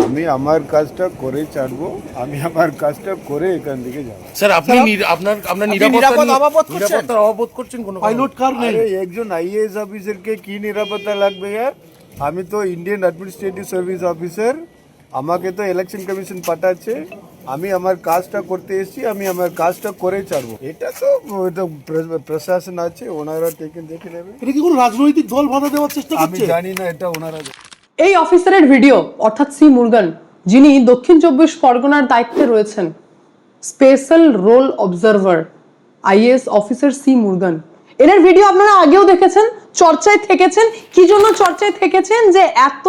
আমি আমার কাজটা করে ছাড়বো, আমি আমার কাজটা করে এখান থেকে যাবো। স্যার আপনি আপনার নিরাপত্তার অভাব করছেন কোনো পাইলট কার নেই। আরে একজন আইএএস অফিসারকে কি নিরাপত্তা লাগবে? আমি তো ইন্ডিয়ান অ্যাডমিনিস্ট্রেটিভ সার্ভিস অফিসার, আমাকে তো ইলেকশন কমিশন পাঠাচ্ছে, আমি আমার কাজটা করতে এসেছি, আমি আমার কাজটা করে ছাড়বো। এটা তো প্রশাসন আছে, ওনারা দেখে নেবে। এটা কি কোনো রাজনৈতিক দল বাধা দেওয়ার চেষ্টা আমি করছে? জানি না, এটা ওনারা। এই অফিসারের ভিডিও অর্থাৎ সি মুরগান, যিনি দক্ষিণ 24 পরগনার দায়িত্বে রয়েছেন, special role observer IAS officer C Murugan, এনার ভিডিও আপনারা আগেও দেখেছেন, চর্চায় থেকেছেন। কি জন্য চর্চায় থেকেছেন? যে এত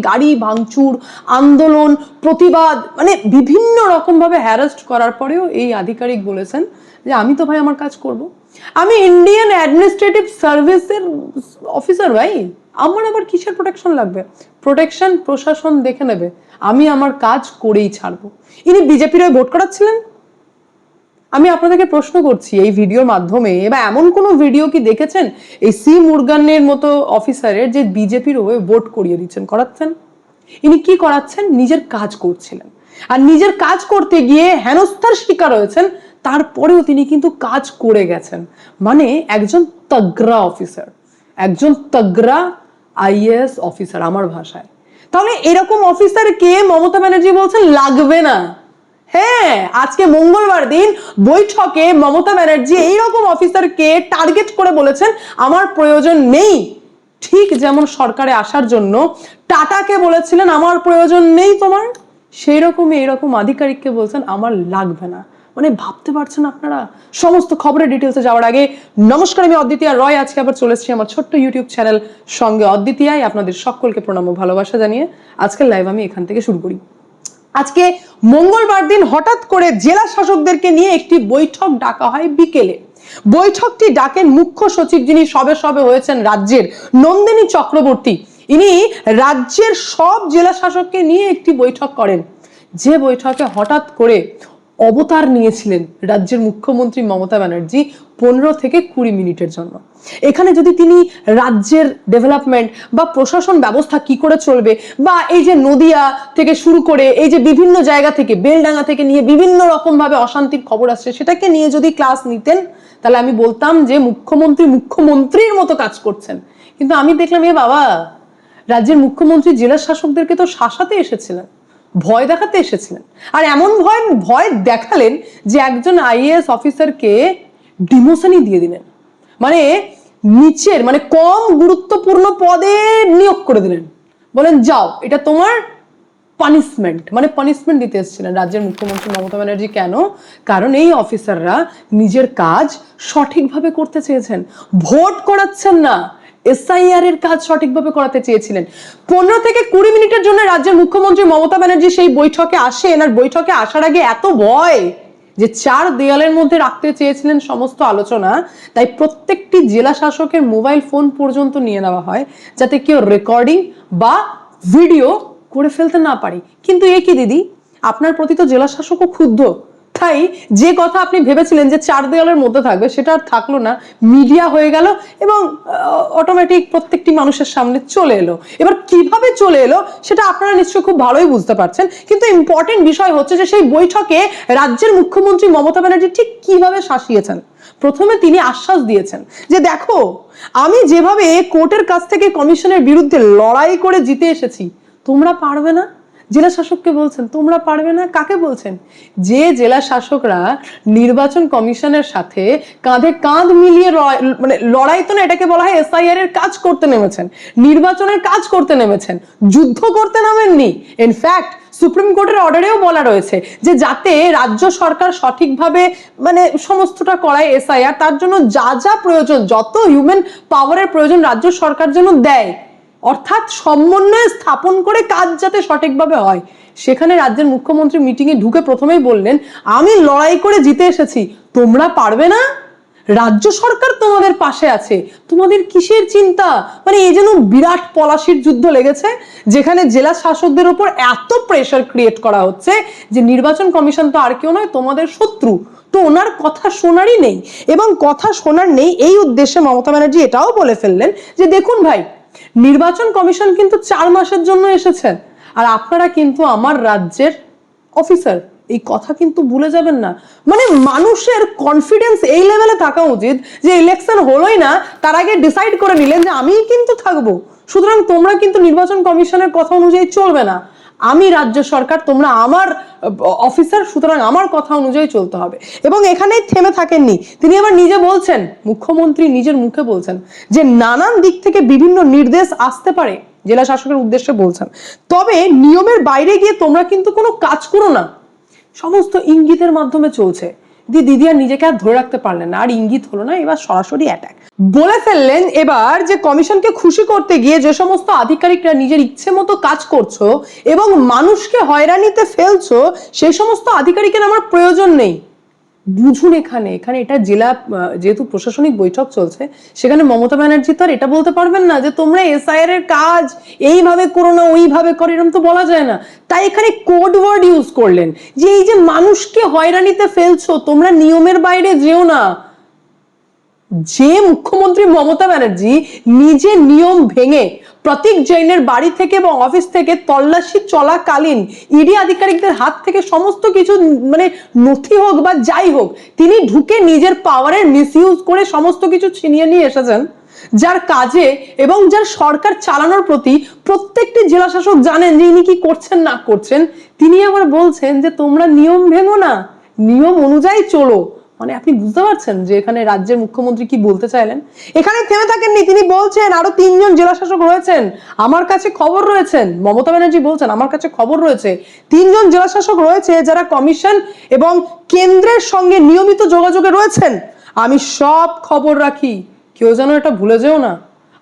গাড়ি ভাঙচুর, আন্দোলন, প্রতিবাদ, বিভিন্ন রকম ভাবে হ্যারাস্ট করার পরেও এই আধিকারিক বলেছেন যে আমি তো ভাই আমার কাজ করব, আমি ইন্ডিয়ান অ্যাডমিনিস্ট্রেটিভ সার্ভিসের অফিসার ভাই, আমার আবার কিসের প্রোটেকশন লাগবে? প্রোটেকশন প্রশাসন দেখে নেবে, আমি আমার কাজ করেই ছাড়বো। ইনি বিজেপির হয়ে ভোট করাচ্ছিলেন? আমি আপনাদেরকে প্রশ্ন করছি এই ভিডিওর মাধ্যমে, বা এমন কোনো ভিডিও কি দেখেছেন এই সি মুরগানের মতো অফিসারের যে বিজেপির হয়ে ভোট করিয়ে দিচ্ছেন, করাচ্ছেন? ইনি কি করাচ্ছেন? নিজের কাজ করছিলেন, আর নিজের কাজ করতে গিয়ে হেনস্থার শিকার হয়েছেন, তারপরেও তিনি কিন্তু কাজ করে গেছেন। মানে একজন তগড়া অফিসার, একজন তগড়া আইএএস অফিসার আমার ভাষায়। তাহলে এরকম অফিসারকে মমতা ব্যানার্জি বলছেন লাগবে না। হ্যাঁ, আজকে মঙ্গলবার দিন বৈঠকে মমতা ব্যানার্জি এইরকম অফিসারকে টার্গেট করে বলেছেন আমার প্রয়োজন নেই। ঠিক যেমন সরকারে আসার জন্য টাটাকে বলেছিলেন আমার প্রয়োজন নেই তোমার, সেই রকমই এইরকম আধিকারিককে বলছেন আমার লাগবে না। ভাবতে পারছেন আপনারা? সমস্ত খবরের ডিটেলসে যাওয়ার আগে নমস্কার, আমি অদ্বিতীয়া রয়। আজকে আবার চলে এসেছি আমার ছোট্ট ইউটিউব চ্যানেল সঙ্গে অদ্বিতীয়ায়। আপনাদের সকলকে প্রণাম ও ভালোবাসা জানিয়ে আজকের লাইভ আমি এখান থেকে শুরু করি। আজকে মঙ্গলবার দিন হঠাৎ করে জেলা শাসকদেরকে নিয়ে একটি বৈঠক ডাকা হয় বিকেলে। বৈঠকটি ডাকেন মুখ্য সচিব, যিনি সবে সবে হয়েছেন রাজ্যের, নন্দিনী চক্রবর্তী। ইনি রাজ্যের সব জেলা শাসককে নিয়ে একটি বৈঠক করেন, যে বৈঠকে হঠাৎ করে অবতার নিয়েছিলেন রাজ্যের মুখ্যমন্ত্রী মমতা ব্যানার্জি 15 থেকে 20 মিনিটের জন্য। এখানে যদি তিনি রাজ্যের ডেভেলপমেন্ট বা প্রশাসন ব্যবস্থা কি করে চলবে, বা এই যে নদিয়া থেকে শুরু করে এই যে বিভিন্ন জায়গা থেকে, বেলডাঙ্গা থেকে নিয়ে বিভিন্ন রকম ভাবে অশান্তির খবর আসছে, সেটাকে নিয়ে যদি ক্লাস নিতেন, তাহলে আমি বলতাম যে মুখ্যমন্ত্রীর মতো কাজ করছেন। কিন্তু আমি দেখলাম বাবা, রাজ্যের মুখ্যমন্ত্রী জেলা শাসকদেরকে তো শাসাতে এসেছিলেন, ভয় দেখাতে এসেছিলেন। আর এমন ভয় দেখালেন যে একজন আইএএস অফিসারকে ডিমোশনই দিয়ে দিলেন, নিচের কম গুরুত্বপূর্ণ পদে নিয়োগ করে দিলেন। বলেন যাও, এটা তোমার পানিশমেন্ট। পানিশমেন্ট দিতে এসেছিলেন রাজ্যের মুখ্যমন্ত্রী মমতা ব্যানার্জি। কেন? কারণ এই অফিসাররা নিজের কাজ সঠিকভাবে করতে চেয়েছেন, ভোট করাচ্ছেন না, এসআইআর এর কাজ সঠিকভাবে করাতে চেয়েছিলেন। 15 থেকে 20 মিনিটের জন্য রাজ্যের মুখ্যমন্ত্রী মমতা ব্যানার্জি সেই বৈঠকে আসেন, আর বৈঠকে আসার আগে এত ভয় যে 4 দেয়ালের মধ্যে রাখতে চেয়েছিলেন সমস্ত আলোচনা, তাই প্রত্যেকটি জেলা শাসকের মোবাইল ফোন পর্যন্ত নিয়ে নেওয়া হয়, যাতে কেউ রেকর্ডিং বা ভিডিও করে ফেলতে না পারে। কিন্তু এ কি দিদি, আপনার প্রতি তো জেলা শাসকও ক্ষুব্ধ, তাই যে কথা আপনি ভেবেছিলেন যে 4 দেয়ালের মধ্যে থাকবে, সেটা আর থাকলো না, মিডিয়া হয়ে গেল এবং অটোমেটিক প্রত্যেকটি মানুষের সামনে চলে এলো। এবার কিভাবে চলে এলো সেটা আপনারা নিশ্চয়ই খুব ভালোই বুঝতে পারছেন। কিন্তু ইম্পর্টেন্ট বিষয় হচ্ছে যে সেই বৈঠকে রাজ্যের মুখ্যমন্ত্রী মমতা ব্যানার্জি ঠিক কিভাবে শাসিয়েছেন। প্রথমে তিনি আশ্বাস দিয়েছেন যে দেখো, আমি যেভাবে কোর্টের কাছ থেকে কমিশনের বিরুদ্ধে লড়াই করে জিতে এসেছি, তোমরা পারবে না। জেলা শাসককে বলছেন তোমরা পারবে না। কাকে বলছেন? যে জেলা শাসকরা নির্বাচন কমিশনের সাথে কাঁধে কাঁধ মিলিয়ে লড়াই তো না, এটাকে বলা হয় এসআইআর এর কাজ করতে নেমেছেন, নির্বাচনের কাজ করতে নেমেছেন, যুদ্ধ করতে নামেননি। ইনফ্যাক্ট সুপ্রিম কোর্টের অর্ডারেও বলা রয়েছে যে যাতে রাজ্য সরকার সঠিকভাবে সমস্তটা করায় এসআইআর, তার জন্য যা যা প্রয়োজন, যত হিউম্যান পাওয়ারের প্রয়োজন রাজ্য সরকার যেন দেয়, অর্থাৎ সমন্বয় স্থাপন করে কাজ যাতে সঠিকভাবে হয়। সেখানে রাজ্যের মুখ্যমন্ত্রী মিটিং এ ঢুকে প্রথমেই বললেন আমি লড়াই করে জিতে এসেছি, তোমরা পারবে না, রাজ্য সরকার তোমাদের পাশে আছে, তোমাদের কিসের চিন্তা। এই যেন বিরাট পলাশির যুদ্ধ লেগেছে, যেখানে জেলা শাসকদের উপর এত প্রেসার ক্রিয়েট করা হচ্ছে যে নির্বাচন কমিশন তো আর কেউ নয়, তোমাদের শত্রু, তো ওনার কথা শোনারই নেই। এবং কথা শোনার নেই এই উদ্দেশ্যে মমতা ব্যানার্জি এটাও বলে ফেললেন যে দেখুন ভাই, নির্বাচন কমিশন কিন্তু 4 মাসের জন্য এসেছেন, আর আপনারা কিন্তু আমার রাজ্যের অফিসার, এই কথা কিন্তু ভুলে যাবেন না। মানে মানুষের কনফিডেন্স এই লেভেলে থাকা উচিত যে ইলেকশন হলোই না তার আগে ডিসাইড করে নিলেন যে আমিই কিন্তু থাকবো, সুতরাং তোমরা কিন্তু নির্বাচন কমিশনের কথা অনুযায়ী চলবে না, আমি রাজ্য সরকার, তোমরা আমার অফিসার, সুতরাং আমার কথা অনুযায়ী চলতে হবে। এবং এখানেই থেমে থাকেননি, তিনি আবার নিজে বলছেন, মুখ্যমন্ত্রী নিজের মুখে বলছেন যে নানান দিক থেকে বিভিন্ন নির্দেশ আসতে পারে, জেলা শাসকের উদ্দেশ্যে বলছেন, তবে নিয়মের বাইরে গিয়ে তোমরা কিন্তু কোনো কাজ করো না। সমস্ত ইঙ্গিতের মাধ্যমে চলছে। দিদি আর নিজেকে আর ধরে রাখতে পারলেন না, আর ইঙ্গিত হলো না, এবার সরাসরি অ্যাটাক বলে ফেললেন। এবার যে কমিশনকে খুশি করতে গিয়ে যে সমস্ত আধিকারিকরা নিজের ইচ্ছে মতো কাজ করছো এবং মানুষকে হয়রানিতে ফেলছো, সেই সমস্ত আধিকারিকের আমার প্রয়োজন নেই। বুঝুন, এখানে এটা জেলা, যেহেতু প্রশাসনিক বৈঠক চলছে, সেখানে মমতা ব্যানার্জি তো আর এটা বলতে পারবেন না যে তোমরা এসআইআর এর কাজ এইভাবে করো না ওইভাবে করো, এরকম তো বলা যায় না। তাই এখানে কোড ওয়ার্ড ইউজ করলেন যে এই যে মানুষকে হয়রানিতে ফেলছো, তোমরা নিয়মের বাইরে যেও না। যে মুখ্যমন্ত্রী মমতা ব্যানার্জি নিজে নিয়ম ভেঙে প্রতীক জৈনের বাড়ি থেকে এবং অফিস থেকে তল্লাশি চলাকালীন ইডি আধিকারিকদের হাত থেকে সমস্ত কিছু মানে নথি হোক বা যাই হোক, তিনি ঢুকে নিজের পাওয়ারের মিসইউজ করে সমস্ত কিছু ছিনিয়ে নিয়ে এসেছেন, যার কাজে এবং যার সরকার চালানোর প্রতি প্রত্যেকটি জেলা শাসক জানেন যে ইনি কি করছেন না করছেন, তিনি আবার বলছেন যে তোমরা নিয়ম ভেঙো না, নিয়ম অনুযায়ী চলো। মানে আপনি বুঝতে পারছেন যে এখানে রাজ্যের মুখ্যমন্ত্রী কি বলতে চাইলেন। এখানে থেমে থাকেননি, তিনি বলছেন আরো 3 জন জেলা শাসক রয়েছেন, আমার কাছে খবর রয়েছেন, মমতা ব্যানার্জি বলছেন আমার কাছে খবর রয়েছে 3 জন জেলা শাসক রয়েছে যারা কমিশন এবং কেন্দ্রের সঙ্গে নিয়মিত যোগাযোগে রয়েছেন, আমি সব খবর রাখি, কেউ যেন এটা ভুলে যেও না।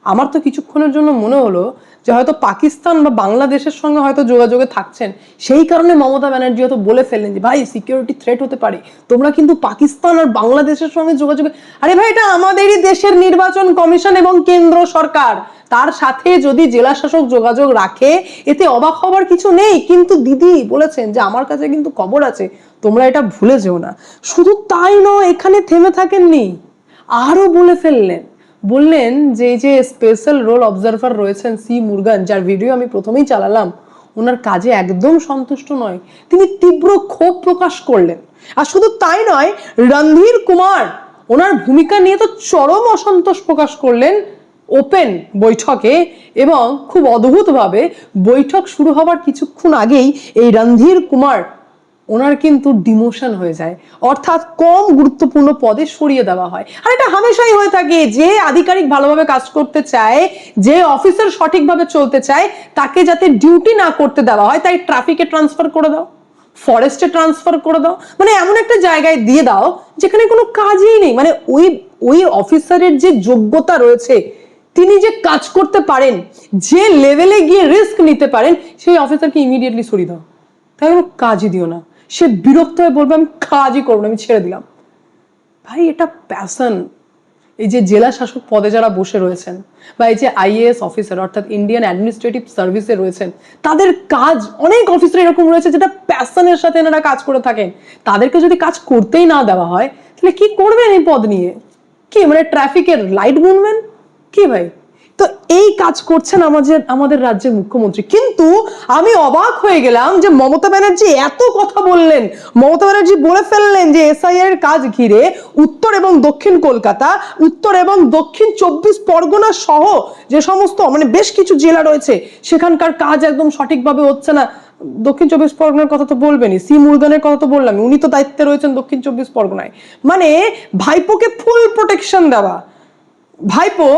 আমার তো কিছুক্ষণের জন্য মনে হলো যে হয়তো পাকিস্তান বা বাংলাদেশের সঙ্গে হয়তো যোগাযোগে থাকছেন, সেই কারণে মমতা ব্যানার্জি হয়তো বলে ফেললেন যে ভাই সিকিউরিটি থ্রেট হতে পারে, তোমরা কিন্তু পাকিস্তান আর বাংলাদেশের সঙ্গে যোগাযোগে। আরে ভাই, এটা আমাদেরই দেশের নির্বাচন কমিশন এবং কেন্দ্র সরকার, তার সাথে যদি জেলা শাসক যোগাযোগ রাখে এতে অবাক হবার কিছু নেই। কিন্তু দিদি বলেছেন যে আমার কাছে কিন্তু খবর আছে, তোমরা এটা ভুলে যেও না। শুধু তাই নয়, এখানে থেমে থাকেননি, আরো বলে ফেললেন, বললেন যে এই যে স্পেশাল রোল অবজারভার রয়েছেন সি মুরগান, যার ভিডিও আমি প্রথমেই চালালাম, ওনার কাজে একদম সন্তুষ্ট নয়, তিনি তীব্র ক্ষোভ প্রকাশ করলেন। আর শুধু তাই নয়, রণধীর কুমার ওনার ভূমিকা নিয়ে তো চরম অসন্তোষ প্রকাশ করলেন ওপেন বৈঠকে, এবং খুব অদ্ভুতভাবে বৈঠক শুরু হবার কিছুক্ষণ আগেই এই রণধীর কুমার ওনার কিন্তু ডিমোশন হয়ে যায়, অর্থাৎ কম গুরুত্বপূর্ণ পদে সরিয়ে দেওয়া হয়। আর এটা হামেশাই হয়ে থাকে, যে আধিকারিক ভালোভাবে কাজ করতে চায়, যে অফিসার সঠিকভাবে চলতে চায়, তাকে যাতে ডিউটি না করতে দেওয়া হয়, তাই ট্রাফিকে ট্রান্সফার করে দাও, ফরেস্টে ট্রান্সফার করে দাও, মানে এমন একটা জায়গায় দিয়ে দাও যেখানে কোনো কাজই নেই। মানে ওই অফিসারের যে যোগ্যতা রয়েছে, তিনি যে কাজ করতে পারেন, যে লেভেলে গিয়ে রিস্ক নিতে পারেন, সেই অফিসারকে ইমিডিয়েটলি সরিয়ে দাও, তাই কোনো কাজই দিও না। সে বিরক্ত হয়ে বলবে আমি কাজই করবো না, আমি ছেড়ে দিলাম। ভাই, এটা প্যাশন। এই যে জেলা শাসক পদে যারা বসে রয়েছেন বা এই যে আইএএস অফিসার অর্থাৎ ইন্ডিয়ান অ্যাডমিনিস্ট্রেটিভ সার্ভিসে রয়েছেন, তাদের কাজ, অনেক অফিসার এরকম রয়েছে যেটা প্যাশনের সাথে এনারা কাজ করে থাকেন, তাদেরকে যদি কাজ করতেই না দেওয়া হয় তাহলে কি করবেন এই পদ নিয়ে? কি মানে ট্রাফিকের লাইট গুনবেন কি ভাই? তো এই কাজ করছেন আমাদের রাজ্যের মুখ্যমন্ত্রী। কিন্তু আমি অবাক হয়ে গেলাম যে মমতা ব্যানার্জি এত কথা বললেন, মমতা ব্যানার্জি বলে ফেললেন যে এসআইআর এর কাজ ঘিরে উত্তর এবং দক্ষিণ কলকাতা, উত্তর এবং দক্ষিণ 24 পরগনা সহ যে সমস্ত মানে বেশ কিছু জেলা রয়েছে, সেখানকার কাজ একদম সঠিকভাবে হচ্ছে না। দক্ষিণ 24 পরগনার কথা তো বলবেনই, সি মুরগানের কথা তো বললাম, উনি তো দায়িত্বে রয়েছেন দক্ষিণ 24 পরগনায়। মানে ভাইপোকে ফুল প্রোটেকশন দেওয়া, ভাইপো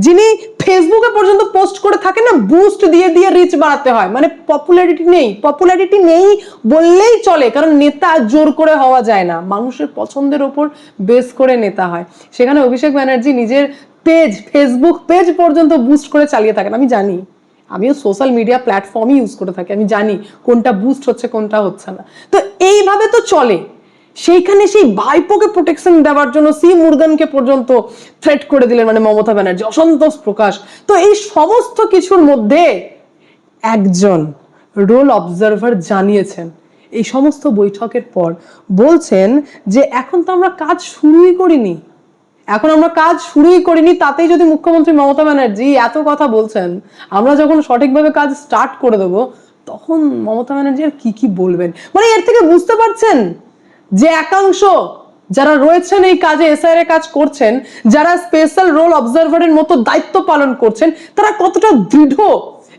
যিনি ফেসবুকে পর্যন্ত পোস্ট করে থাকেন না, বুস্ট দিয়ে দিয়ে রিচ বাড়াতে হয়, মানে পপুলারিটি নেই বললেই চলে, কারণ নেতা জোর করে হওয়া যায় না, মানুষের পছন্দের ওপর বেস করে নেতা হয়। সেখানে অভিষেক ব্যানার্জি নিজের ফেসবুক পেজ পর্যন্ত বুস্ট করে চালিয়ে থাকেন। আমি জানি, আমিও সোশ্যাল মিডিয়া প্ল্যাটফর্মই ইউজ করে থাকি, আমি জানি কোনটা বুস্ট হচ্ছে কোনটা হচ্ছে না। তো এইভাবে তো চলে। সেইখানে সেই ভাইপোকে প্রোটেকশন দেওয়ার জন্য সি মুরগানকে পর্যন্ত থ্রেট করে দিলেন মানে মমতা ব্যানার্জি, অসন্তোষ প্রকাশ। তো এই সমস্ত কিছুর মধ্যে একজন রোল অবজারভার জানিয়েছেন এই সমস্ত বৈঠকের পর, বলছেন যে এখন তো আমরা কাজ শুরুই করিনি, তাতেই যদি মুখ্যমন্ত্রী মমতা ব্যানার্জি এত কথা বলছেন, আমরা যখন সঠিকভাবে কাজ স্টার্ট করে দেবো তখন মমতা ব্যানার্জি আর কি বলবেন, মানে এর থেকে বুঝতে পারছেন যে একাংশ যারা রয়েছেন এই কাজে, এসআইআর এর কাজ করছেন, যারা স্পেশাল রোল অবজারভারের মতো দায়িত্ব পালন করছেন, তারা কতটা দৃঢ়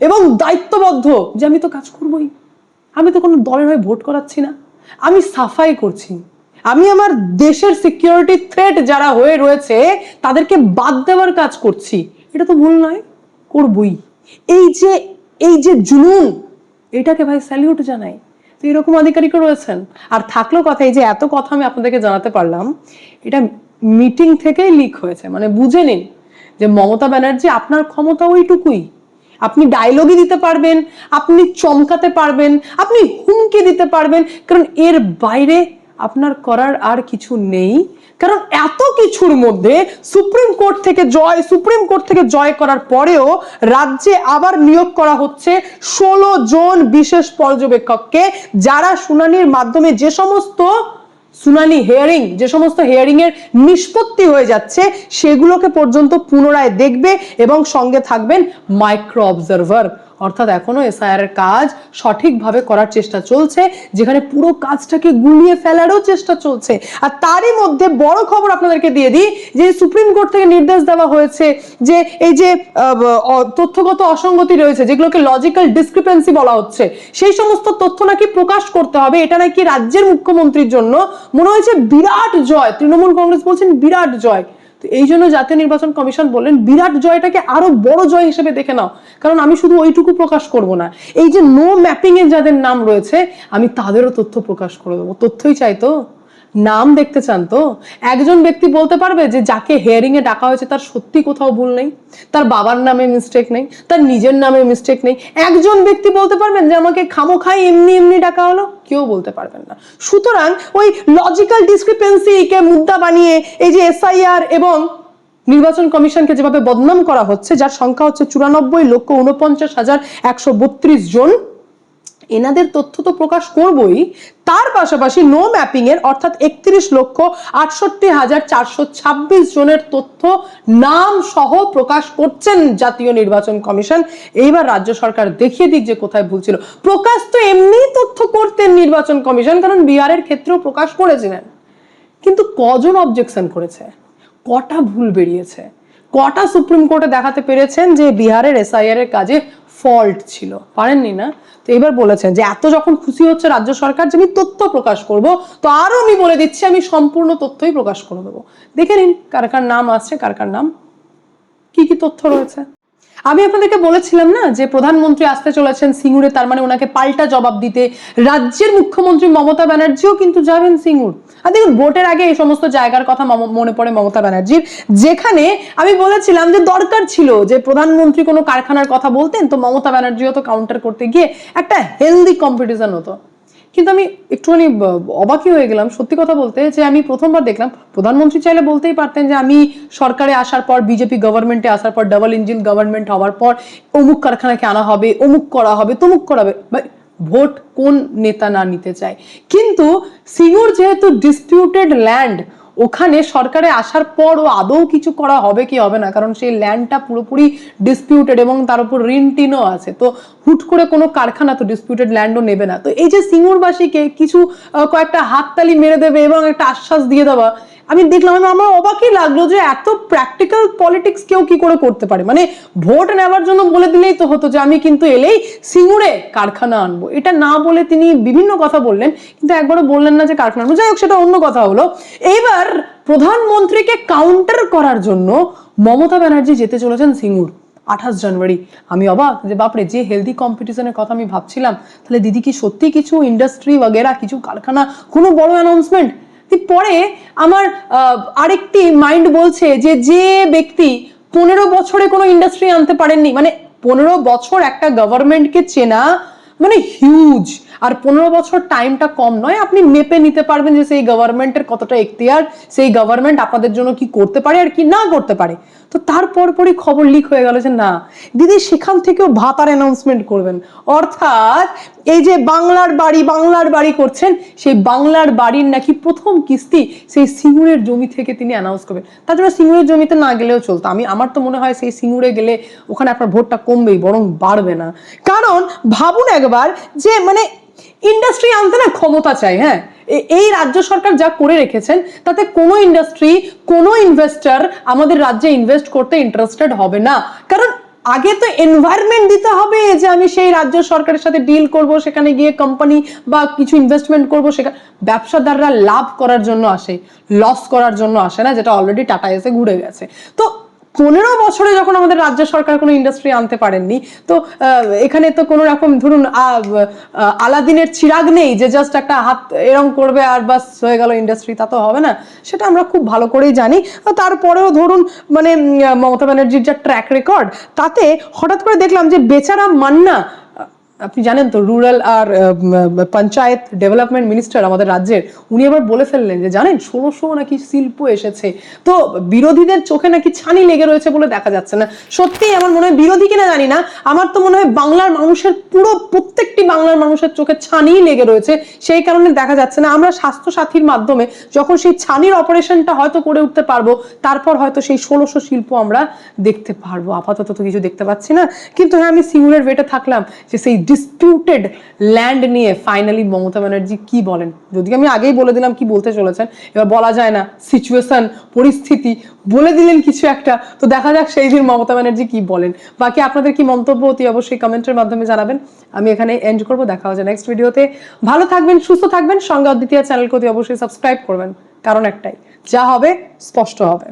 এবং দায়িত্ববদ্ধ যে আমি তো কাজ করবই, আমি তো কোনো দলের হয়ে ভোট করাচ্ছি না, আমি সাফাই করছি, আমি আমার দেশের সিকিউরিটি থ্রেট যারা হয়ে রয়েছে তাদেরকে বাদ দেওয়ার কাজ করছি। এটা তো ভুল নয়, করবই। এই যে জুনুন, এটাকে ভাই স্যালিউট জানাই। তো এরকম আধিকারিকও রয়েছেন। আর থাকলো কথা, এই যে এত কথা আমি আপনাদেরকে জানাতে পারলাম, এটা মিটিং থেকেই লিক হয়েছে। মানে বুঝে নিন যে মমতা ব্যানার্জি আপনার ক্ষমতা ওইটুকুই, আপনি ডায়লগই দিতে পারবেন, আপনি চমকাতে পারবেন, আপনি হুমকি দিতে পারবেন, কারণ এর বাইরে আপনার করার আর কিছু নেই। কারণ এত কিছুর মধ্যে সুপ্রিম কোর্ট থেকে জয় করার পরেও রাজ্যে আবার নিয়োগ করা হচ্ছে 16 জন বিশেষ পর্যবেক্ষককে, যারা শুনানির মাধ্যমে যে সমস্ত হিয়ারিং এর নিষ্পত্তি হয়ে যাচ্ছে সেগুলোকে পর্যন্ত পুনরায় দেখবে এবং সঙ্গে থাকবেন মাইক্রো অবজারভার। অর্থাৎ এখনো এসআইআর এর কাজ সঠিকভাবে করার চেষ্টা চলছে, যেখানে পুরো কাজটাকে গুলিয়ে ফেলারও চেষ্টা চলছে। আর তারই মধ্যে বড় খবর আপনাদেরকে দিয়ে দিই যে সুপ্রিম কোর্ট থেকে নির্দেশ দেওয়া হয়েছে যে এই যে তথ্যগত অসঙ্গতি রয়েছে, যেগুলোকে লজিক্যাল ডিসক্রিপেন্সি বলা হচ্ছে, সেই সমস্ত তথ্য নাকি প্রকাশ করতে হবে। এটা নাকি রাজ্যের মুখ্যমন্ত্রীর জন্য মনে হয়েছে বিরাট জয়। তৃণমূল কংগ্রেস বলছেন বিরাট জয়। তো এই জন্য জাতীয় নির্বাচন কমিশন বললেন বিরাট জয়টাকে আরো বড় জয় হিসেবে দেখে নাও, কারণ আমি শুধু ওইটুকু প্রকাশ করব না, এই যে নো ম্যাপিং এর যাদের নাম রয়েছে আমি তাদেরও তথ্য প্রকাশ করে দেবো। তথ্যই চাই তো, নাম দেখতে চান তো? একজন ব্যক্তি বলতে পারবে যে যাকে হিয়ারিং এ ডাকা হয়েছে তার সত্যি কোথাও ভুল নেই, তার বাবার নামে মিস্টেক নেই, তার নিজের নামে মিস্টেক নেই? একজন ব্যক্তি বলতে পারবেন যে আমাকে খামোখাই এমনি ডাকা হলো? কেউ বলতে পারবেন না। সুতরাং ওই লজিক্যাল ডিসক্রিপেন্সি কে মুদ্রা বানিয়ে এই যে এসআইআর এবং নির্বাচন কমিশনকে যেভাবে বদনাম করা হচ্ছে, যার সংখ্যা হচ্ছে 94,49,132 জন, এনাদের তথ্য তো প্রকাশ করবই, তার পাশাপাশি নো ম্যাপিং এর অর্থাৎ 31,68,426 জনের তথ্য নাম সহ প্রকাশ করছেন জাতীয় নির্বাচন কমিশন। এইবার রাজ্য সরকার দেখিয়ে দিক যে কোথায় ভুল ছিল। প্রকাশ তো এমনি তথ্য করতেন নির্বাচন কমিশন, কারণ বিহারের ক্ষেত্রেও প্রকাশ করেছিলেন, কিন্তু কজন অবজেকশন করেছে, কটা ভুল বেরিয়েছে, কটা সুপ্রিম কোর্টে দেখাতে পেরেছেন যে বিহারের এসআইআর এর কাজে ফল্ট ছিল? পারেননি না। তো এবার বলেছেন যে এত যখন খুশি হচ্ছে রাজ্য সরকার যে আমি তথ্য প্রকাশ করব, তো আরো আমি বলে দিচ্ছি আমি সম্পূর্ণ তথ্যই প্রকাশ করে দেবো। দেখে নিন কার কার নাম আসছে, কার কার নাম, কি তথ্য রয়েছে। আমি আপনাদেরকে বলেছিলাম না যে প্রধানমন্ত্রী আসতে চলেছেন সিঙ্গুরে, তার মানে ওনাকে পাল্টা জবাব দিতে রাজ্যের মুখ্যমন্ত্রী মমতা ব্যানার্জিও কিন্তু যাবেন সিঙ্গুর। আর দেখুন, ভোটের আগে এই সমস্ত জায়গার কথা মনে পড়ে মমতা ব্যানার্জির, যেখানে আমি বলেছিলাম যে দরকার ছিল যে প্রধানমন্ত্রী কোনো কারখানার কথা বলতেন তো মমতা ব্যানার্জিও তো কাউন্টার করতে গিয়ে একটা হেলদি কম্পিটিশন হতো। কিন্তু আমি একটুখানি অবাকই হয়ে গেলাম সত্যি কথা বলতে, যে আমি প্রথমবার দেখলাম প্রধানমন্ত্রী চাইলে বলতেই পারতেন যে আমি সরকারে আসার পর, বিজেপি গভর্নমেন্টে আসার পর, ডাবল ইঞ্জিন গভর্নমেন্ট হওয়ার পর অমুক কারখানাকে আনা হবে, অমুক করা হবে, তমুক করাবে। ভোট কোন নেতা না নিতে চায়? কিন্তু সিঙ্গুর যেহেতু ডিসপিউটেড ল্যান্ড, ওখানে সরকারে আসার পরও আদৌ কিছু করা হবে কি হবে না, কারণ সেই ল্যান্ডটা পুরোপুরি ডিসপিউটেড এবং তার উপর ঋণ টিনও আছে। তো হুট করে কোনো কারখানা তো ডিসপিউটেড ল্যান্ডও নেবে না। তো এই যে সিঙ্গুরবাসীকে কিছু কয়েকটা হাততালি মেরে দেবে এবং একটা আশ্বাস দিয়ে দেওয়া, আমি দেখলাম, আমার অবাকই লাগলো যে এত প্র্যাকটিক্যাল পলিটিক্স কেউ কি করে করতে পারে। মানে ভোট নেওয়ার জন্য বলে দিলেই তো হতো যে আমি কিন্তু এলেই সিঙ্গুরে কারখানা আনবো, এটা না বলে তিনি বিভিন্ন কথা বললেন, কিন্তু একবারও বললেন না যে কারখানা আনবো। যাই হোক, সেটা অন্য কথা হলো। এইবার প্রধানমন্ত্রীকে কাউন্টার করার জন্য মমতা ব্যানার্জি যেতে চলেছেন সিঙ্গুর 28 জানুয়ারি। আমি অবাক যে বাপরে, যে হেলদি কম্পিটিশনের কথা আমি ভাবছিলাম, তাহলে দিদি কি সত্যি কিছু ইন্ডাস্ট্রি বগেরা, কিছু কারখানা, কোনো বড় অ্যানাউন্সমেন্ট? পরে আমার আরেকটি মাইন্ড বলছে যে যে ব্যক্তি 15 বছরে কোনো ইন্ডাস্ট্রি আনতে পারেননি, মানে 15 বছর একটা গভর্নমেন্টকে চেনা মানে হিউজ। আর 15 বছর টাইমটা কম নয়, আপনি মেপে নিতে পারবেন যে সেই গভর্নমেন্টের কতটা এখতিয়ার, সেই গভর্নমেন্ট আপনাদের জন্য কি করতে পারে আর কি না করতে পারে। তো তারপরই খবর লিক হয়ে গেল যে না, দিদি সেখান থেকেও ভাতার অ্যানাউন্সমেন্ট করবেন। অর্থাৎ এই যে বাংলার বাড়ি করছেন, সেই বাংলার বাড়ির নাকি প্রথম কিস্তি সেই সিঙ্গুরের জমি থেকে তিনি অ্যানাউন্স করবেন। তার জন্য সিঙ্গুরের জমিতে না গেলেও চলতো। আমার তো মনে হয় সেই সিঙ্গুরে গেলে ওখানে আপনার ভোটটা কমবেই, বরং বাড়বে না। কারণ ভাবুন একবার যে মানে ইন্ডাস্ট্রি আনতে না ক্ষমতা চাই। হ্যাঁ, এই রাজ্য সরকার যা করে রেখেছেন তাতে কোনো ইন্ডাস্ট্রি, কোনো ইনভেস্টর আমাদের রাজ্যে ইনভেস্ট করতে ইন্টারেস্টেড হবে না। কারণ আগে তো এনভায়রনমেন্ট দিতে হবে যে আমি সেই রাজ্য সরকারের সাথে ডিল করব, সেখানে গিয়ে কোম্পানি বা কিছু ইনভেস্টমেন্ট করব। সেখানে ব্যবসাদাররা লাভ করার জন্য আসে, লস করার জন্য আসে না, যেটা অলরেডি টাটা এসে ঘুরে গেছে। তো 15 বছরে যখন আমাদের রাজ্য সরকার কোনো ইন্ডাস্ট্রি আনতে পারেননি, তো এখানে তো কোনো রকম ধরুন আলাদিনের চিরাগ নেই যে জাস্ট একটা হাত এরম করবে আর বাস হয়ে গেল ইন্ডাস্ট্রি, তা তো হবে না। সেটা আমরা খুব ভালো করেই জানি। তারপরেও ধরুন মানে মমতা ব্যানার্জির যা ট্র্যাক রেকর্ড, তাতে হঠাৎ করে দেখলাম যে বেচারা মান্না, আপনি জানেন তো রুরাল আর পঞ্চায়েত ডেভেলপমেন্ট মিনিস্টার আমাদের রাজ্যের, উনি আবার বলে ফেললেন যে জানেন 1600 নাকি শিল্প এসেছে, তো বিরোধীদের চোখে নাকি ছানি লেগে রয়েছে বলে দেখা যাচ্ছে না। সত্যিই আমার মনে হয়, বিরোধী কিনা জানি না, আমার তো মনে হয় বাংলার মানুষের প্রত্যেকটি বাংলার মানুষের চোখে ছানি লেগে রয়েছে, সেই কারণে দেখা যাচ্ছে না। আমরা স্বাস্থ্য সাথীর মাধ্যমে যখন সেই ছানির অপারেশনটা হয়তো করে উঠতে পারবো, তারপর হয়তো সেই 1600 শিল্প আমরা দেখতে পারবো। আপাতত তো কিছু দেখতে পাচ্ছি না। কিন্তু হ্যাঁ, আমি সিঙ্গুরের ওয়েটে থাকলাম যে সেই ডিসপিউটেড ল্যান্ড নিয়ে ফাইনালি মমতা ব্যানার্জি কি বলেন। যদিও আমি আগেই বলে দিলাম কি বলতে চলেছেন, এবার বলা যায় না, সিচুয়েশন, পরিস্থিতি বলে দিলেন কিছু একটা, তো দেখা যাক সেই দিন মমতা ব্যানার্জি কি বলেন। বাকি আপনাদের কি মন্তব্য অতি অবশ্যই কমেন্টের মাধ্যমে জানাবেন। আমি এখানে এন্ড করবো, দেখা হচ্ছে নেক্সট ভিডিওতে। ভালো থাকবেন, সুস্থ থাকবেন, সঙ্গে অদ্বিতীয় চ্যানেলকে অতি অবশ্যই সাবস্ক্রাইব করবেন, কারণ একটাই, যা হবে স্পষ্ট হবে।